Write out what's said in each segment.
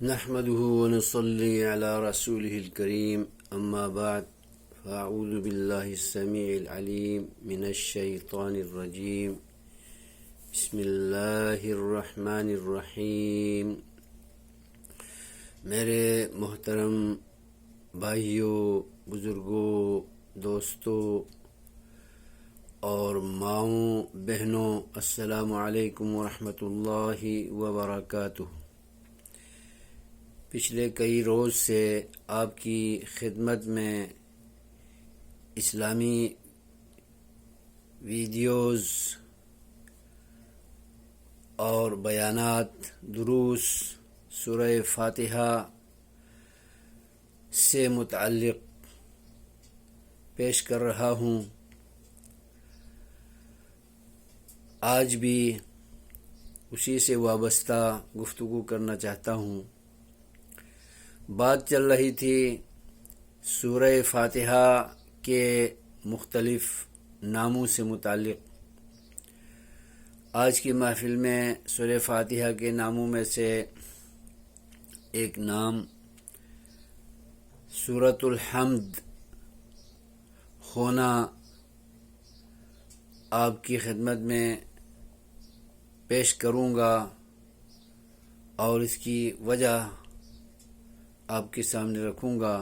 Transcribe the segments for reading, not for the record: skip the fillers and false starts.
نحمده ونصلي على رسوله الكريم أما بعد فأعوذ بالله السميع العليم من الشيطان الرجيم بسم الله الرحمن الرحیم۔ میرے محترم بھائیوں، بزرگوں، دوستوں اور ماؤں بہنوں، السلام علیکم ورحمۃ اللہ وبرکاتہ۔ پچھلے کئی روز سے آپ کی خدمت میں اسلامی ویڈیوز اور بیانات، دروس سورہ فاتحہ سے متعلق پیش کر رہا ہوں۔ آج بھی اسی سے وابستہ گفتگو کرنا چاہتا ہوں۔ بات چل رہی تھی سورہ فاتحہ کے مختلف ناموں سے متعلق۔ آج کی محفل میں سورہ فاتحہ کے ناموں میں سے ایک نام سورۃ الحمد ہونا آپ کی خدمت میں پیش کروں گا، اور اس کی وجہ آپ کے سامنے رکھوں گا،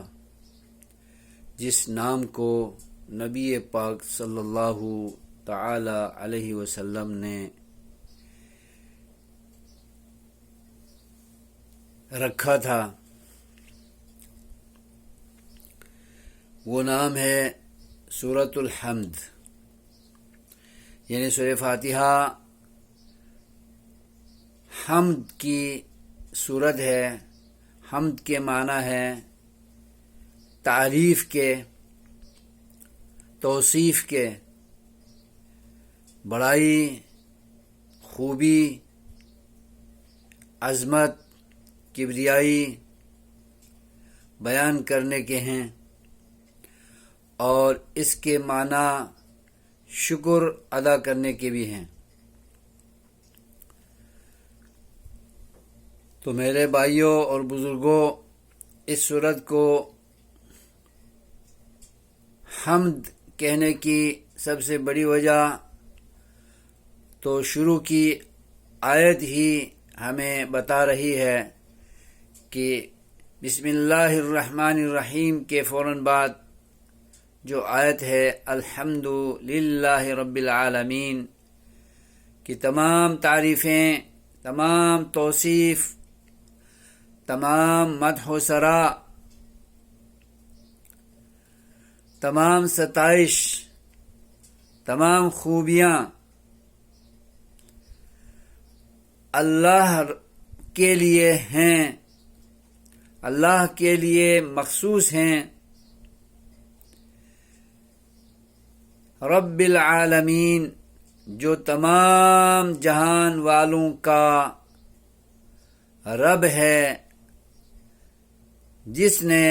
جس نام کو نبی پاک صلی اللہ تعالی علیہ وسلم نے رکھا تھا۔ وہ نام ہے سورۃ الحمد، یعنی سورہ فاتحہ حمد کی صورت ہے۔ حمد کے معنی ہے تعریف کے، توصیف کے، بڑائی، خوبی، عظمت، کبریائی بیان کرنے کے ہیں، اور اس کے معنی شکر ادا کرنے کے بھی ہیں۔ تو میرے بھائیوں اور بزرگوں، اس سورت کو حمد کہنے کی سب سے بڑی وجہ تو شروع کی آیت ہی ہمیں بتا رہی ہے کہ بسم اللہ الرحمن الرحیم کے فوراً بعد جو آیت ہے الحمد للہ رب العالمین کی تمام تعریفیں، تمام توصیف، تمام مدح و ثنا، تمام ستائش، تمام خوبیاں اللہ کے لیے ہیں، اللہ کے لیے مخصوص ہیں۔ رب العالمین، جو تمام جہان والوں کا رب ہے، جس نے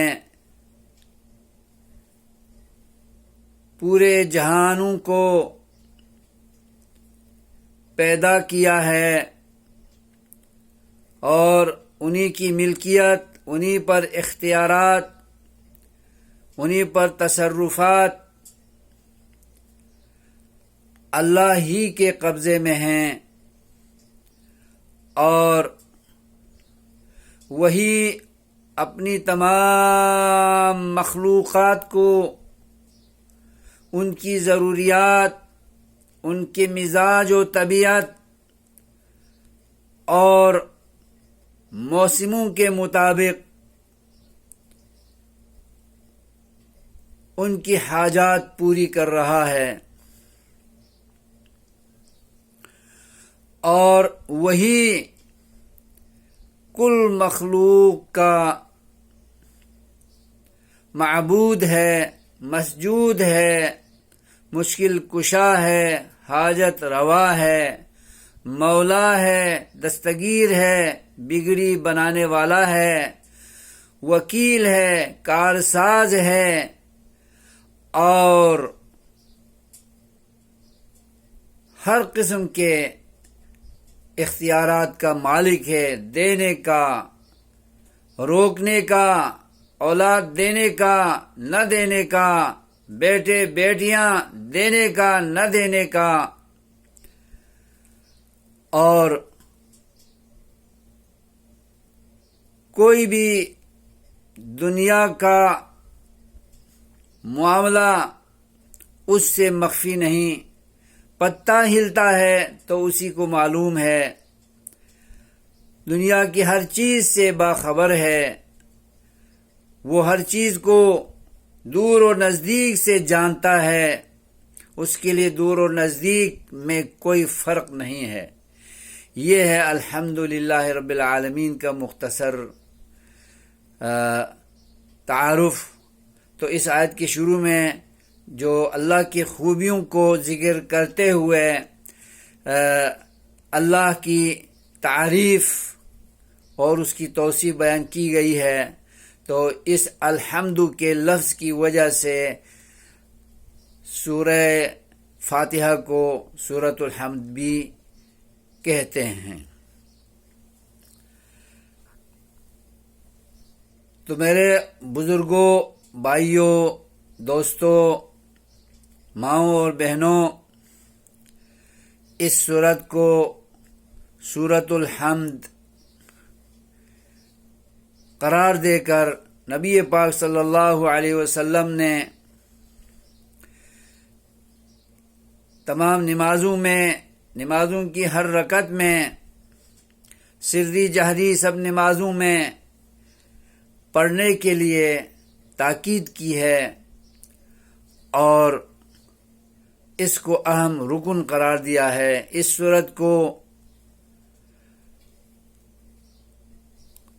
پورے جہانوں کو پیدا کیا ہے، اور انہی کی ملکیت، انہی پر اختیارات، انہی پر تصرفات اللہ ہی کے قبضے میں ہیں، اور وہی اپنی تمام مخلوقات کو ان کی ضروریات، ان کے مزاج و طبیعت اور موسموں کے مطابق ان کی حاجات پوری کر رہا ہے، اور وہی کل مخلوق کا معبود ہے، مسجود ہے، مشکل کشا ہے، حاجت روا ہے، مولا ہے، دستگیر ہے، بگڑی بنانے والا ہے، وکیل ہے، کارساز ہے، اور ہر قسم کے اختیارات کا مالک ہے، دینے کا، روکنے کا، اولاد دینے کا نہ دینے کا، بیٹے بیٹیاں دینے کا نہ دینے کا، اور کوئی بھی دنیا کا معاملہ اس سے مخفی نہیں۔ پتا ہلتا ہے تو اسی کو معلوم ہے، دنیا کی ہر چیز سے باخبر ہے، وہ ہر چیز کو دور اور نزدیک سے جانتا ہے، اس کے لیے دور اور نزدیک میں کوئی فرق نہیں ہے۔ یہ ہے الحمدللہ رب العالمین کا مختصر تعارف۔ تو اس آیت کے شروع میں جو اللہ کی خوبیوں کو ذکر کرتے ہوئے اللہ کی تعریف اور اس کی توصیف بیان کی گئی ہے، تو اس الحمد کے لفظ کی وجہ سے سورہ فاتحہ کو سورۃ الحمد بھی کہتے ہیں۔ تو میرے بزرگوں، بھائیوں، دوستوں، ماؤں اور بہنوں، اس سورت کو سورۃ الحمد قرار دے کر نبی پاک صلی اللہ علیہ وسلم نے تمام نمازوں کی ہر رکعت میں، سری جہری سب نمازوں میں پڑھنے کے لیے تاکید کی ہے، اور اس کو اہم رکن قرار دیا ہے۔ اس سورت کو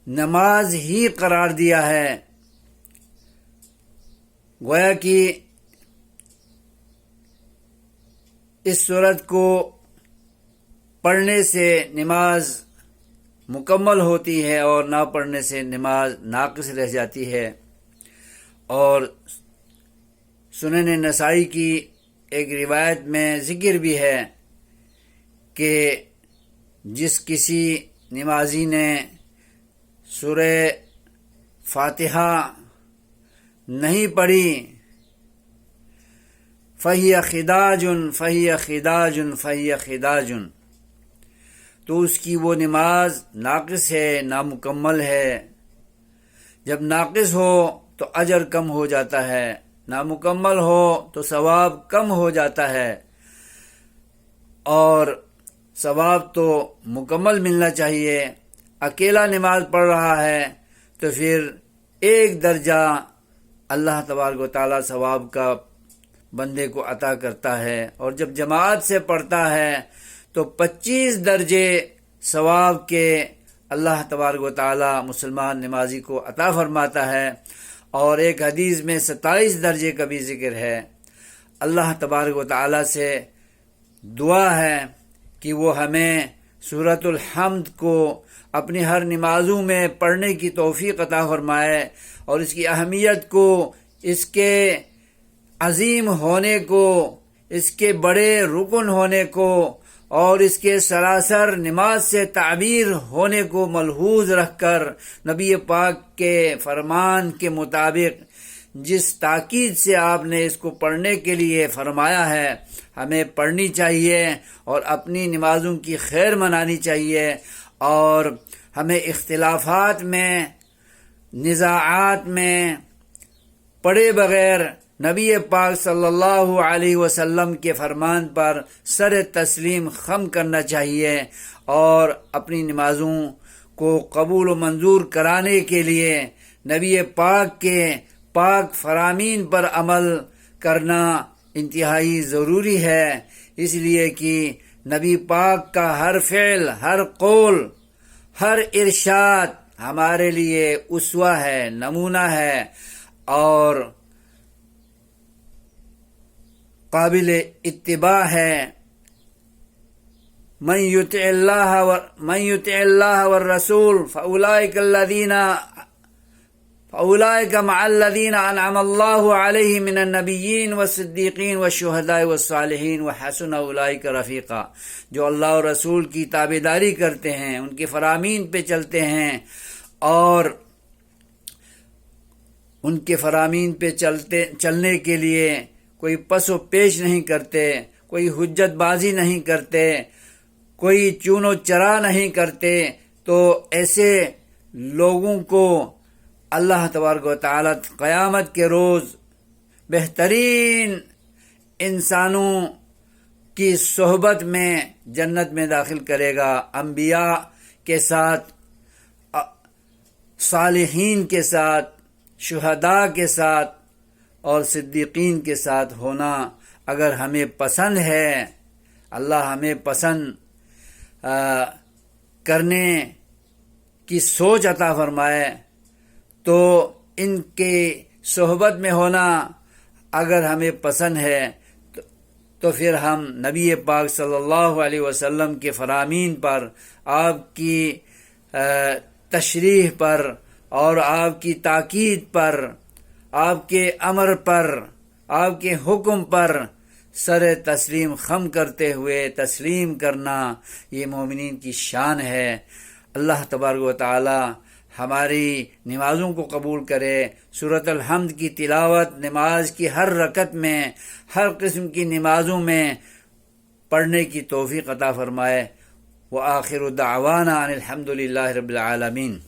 نماز ہی قرار دیا ہے، گویا کہ اس سورت کو پڑھنے سے نماز مکمل ہوتی ہے اور نہ پڑھنے سے نماز ناقص رہ جاتی ہے۔ اور سنن نسائی کی ایک روایت میں ذکر بھی ہے کہ جس کسی نمازی نے سورہ فاتحہ نہیں پڑھی فَهِيَ خِدَاجٌ تو اس کی وہ نماز ناقص ہے، نامکمل ہے۔ جب ناقص ہو تو اجر کم ہو جاتا ہے، نامکمل ہو تو ثواب کم ہو جاتا ہے، اور ثواب تو مکمل ملنا چاہیے۔ اکیلا نماز پڑھ رہا ہے تو پھر ایک درجہ اللہ تبارک و تعالیٰ ثواب کا بندے کو عطا کرتا ہے، اور جب جماعت سے پڑھتا ہے تو 25 درجے ثواب کے اللہ تبارک و تعالیٰ مسلمان نمازی کو عطا فرماتا ہے، اور ایک حدیث میں 27 درجے کا بھی ذکر ہے۔ اللہ تبارک و تعالیٰ سے دعا ہے کہ وہ ہمیں سورۃ الحمد کو اپنی ہر نمازوں میں پڑھنے کی توفیق عطا فرمائے، اور اس کی اہمیت کو، اس کے عظیم ہونے کو، اس کے بڑے رکن ہونے کو، اور اس کے سراسر نماز سے تعبیر ہونے کو ملحوظ رکھ کر نبی پاک کے فرمان کے مطابق جس تاکید سے آپ نے اس کو پڑھنے کے لیے فرمایا ہے، ہمیں پڑھنی چاہیے اور اپنی نمازوں کی خیر منانی چاہیے، اور ہمیں اختلافات میں، نزاعات میں پڑھے بغیر نبی پاک صلی اللہ علیہ وسلم کے فرمان پر سر تسلیم خم کرنا چاہیے، اور اپنی نمازوں کو قبول و منظور کرانے کے لیے نبی پاک کے پاک فرامین پر عمل کرنا انتہائی ضروری ہے، اس لیے کہ نبی پاک کا ہر فعل، ہر قول، ہر ارشاد ہمارے لیے اسوہ ہے، نمونہ ہے، اور قابل اتباع ہے۔ من یطع اللہ والرسول فأولئک مع الذین انعم اللہ علیہم من النبیین والصدیقین والشہداء والصالحین وحسن اولئک رفیقا۔ جو اللہ اور رسول کی تابعداری کرتے ہیں، ان کے فرامین پہ چلتے ہیں، اور ان کے فرامین پہ چلنے کے لیے کوئی پس و پیش نہیں کرتے، کوئی حجت بازی نہیں کرتے، کوئی چون و چرا نہیں کرتے، تو ایسے لوگوں کو اللہ تبارک و تعالی قیامت کے روز بہترین انسانوں کی صحبت میں جنت میں داخل کرے گا۔ انبیاء کے ساتھ، صالحین کے ساتھ، شہداء کے ساتھ اور صدیقین کے ساتھ ہونا اگر ہمیں پسند ہے، اللہ ہمیں پسند کرنے کی سوچ عطا فرمائے، تو ان کے صحبت میں ہونا اگر ہمیں پسند ہے تو پھر ہم نبی پاک صلی اللہ علیہ وسلم کے فرامین پر، آپ کی تشریح پر اور آپ کی تاکید پر، آپ کے امر پر، آپ کے حکم پر سر تسلیم خم کرتے ہوئے تسلیم کرنا، یہ مومنین کی شان ہے۔ اللہ تبارک و تعالی ہماری نمازوں کو قبول کرے۔ سورۃ الحمد کی تلاوت نماز کی ہر رکعت میں، ہر قسم کی نمازوں میں پڑھنے کی توفیق عطا فرمائے۔ وآخر دعوانا ان الحمد للہ رب العالمین۔